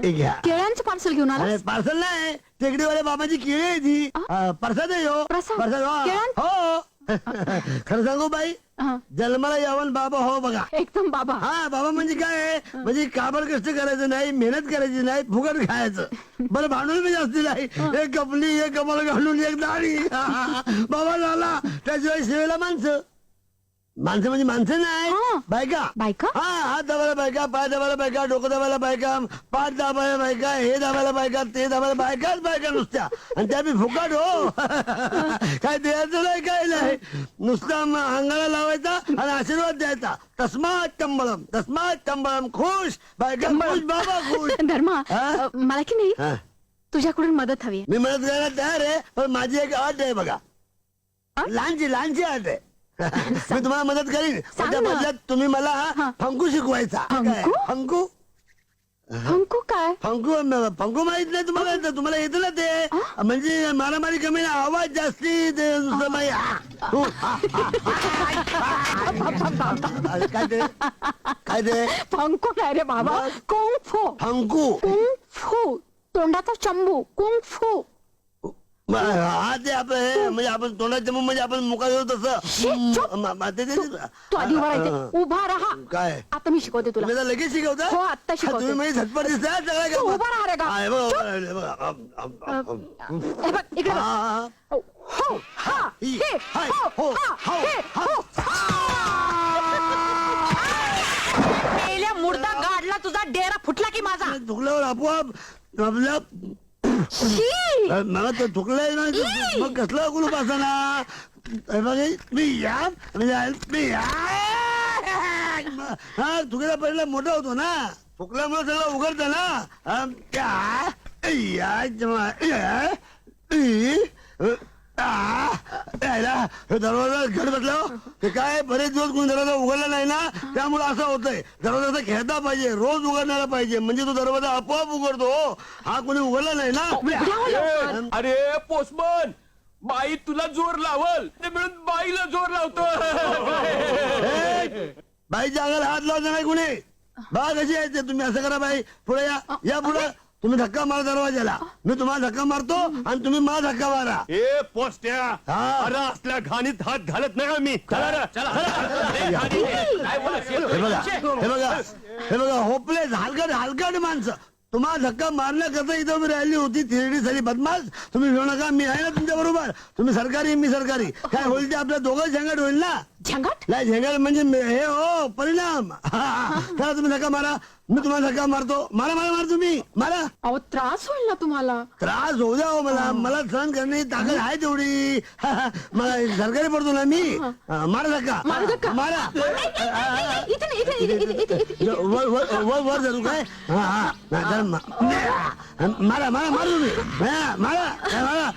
हे घ्या. केळ्यांचं पार्सल घेऊन आला. पार्सल नाही, टेकडीवाल्या बाबाची केळी आहे ती. प्रसाद आहे हो. प्रसाद? प्रसाद केळ्यांचं? हो. खरं सांगू बाई, जन्माला यावं बाबा हो बघा. एकदम बाबा. हा बाबा म्हणजे काय, म्हणजे काबर कष्ट करायचं नाही, मेहनत करायची नाही, फुकट खायचं. बरं भांडून बी जास्ती नाही, एक कपली एक कमल घालून एक दाढी. बाबा झाला. त्याशिवाय सेवेला माणसं. माणसं म्हणजे माणसं नाही, बायका. बायका? हा, हात दाबायला बायका, पाय दाबायला बायका, डोकं दाबायला बायका, पाठ दाबायला बायका, हे दाबायला बायका, ते दाबायला बायकाच बायका नुसत्या. आणि त्या बी फुकट हो. काय द्यायचं नाही, काय नाही, नुसता अंगाला लावायचा आणि आशीर्वाद द्यायचा. तस्मात टंबळम, तस्मात टंबळम. खुश बायका खुश, बाबा खुश. धर्मा, मला की नाही हा. तुझ्याकडून मदत हवी. मी मदत करायला तयार आहे, पण माझी एक अट आहे बघा. लहानची अट आहे. मी तुम्हाला मदत करीन, पण त्या बदल्यात तुम्ही मला फंकू शिकवायचा. फंकू? फंकू फंकू काय? फंकू माहित नाही तुम्हाला? तुम्हाला येतं ना ते, म्हणजे मारामारी कमी ना, आवाज जास्ती. ते नुसतं बाई, काय ते, काय ते? फंकू काय रे बाबा? कुंग फंकू. फू, तोंडाचा चंबू. कुंग फू. हा, ते आपलं म्हणजे आपण तोंडाचे म्हणजे आपण मुका देऊ तसं. तू आधी उभा राहायचं. उभा राहा. काय आता मी शिकवते तुला. तुम्ही लगेच शिकवता? हो, आत्ता शिकवते. तुम्ही म्हणजे झटपट दिसता सगळ्या तू उभा राहा रे का? हे बघ इकडे बघ. बघा. हो, हा, हे, हो, हा, हे, हो. मेल्या मुर्दा गाडला तुझा डेरा फुटला की माझा. चुकल्यावर आपोआप आपल्या मला तर चुकलंय ना, मग कसलं कुलूप असताना मी या हा चुकीला पहिला मोठा होतो ना, चुकल्यामुळे सगळं उघडतं ना. दरवाजा घड बसला ते काय, बरेच दिवस कोणी दरवाजा उघडला नाही ना, त्यामुळे असं होतंय. दरवाजा खेळता पाहिजे, रोज उघडणारा पाहिजे, म्हणजे तो दरवाजा आपोआप उघडतो. हा कोणी उघडला नाही ना. अरे पोस्टमन, बाई तुला जोर लावल ते मिळून बाईला जोर लावतो. बाईच्या अंगाला हात लावता नाही कुणी. बा कशी यायचे तुम्ही, असं करा बाई, पुढे या पुढे. तुम्ही धक्का मारा दरवाजाला, मी तुम्हाला धक्का मारतो आणि तुम्ही मला धक्का मारा. ए पोस्ट्या, हा. अरे असल्या घाणीत हात घालत नाही मी. हे बघा होपलेस हलकट माणसं. तुम्हाला धक्का मारण्याकरता इथं उभी राहिली होती, थिरडी झाली बदमाश. तुम्ही घेऊ नका, मी आहे ना तुमच्या बरोबर. तुम्ही सरकारी, मी सरकारी. काय होईल ते आपल्या दोघं झंगट होईल ना. झंगट? नाही झंगट म्हणजे हे हो परिणाम. चला तुम्ही धक्का मारा, मी तुम्हाला धक्का मारतो. मारा मारा मारा, तुम्ही मारा. अहो त्रास होईल ना तुम्हाला. त्रास होऊ द्या हो, मला सहन करण्याची ताकद आहे तेवढी. मला सरकारी पडतो ना मी. मारा धक्का, मारा. वर धरू काय? मारा मारा मारा तुम्ही, मारा मारा.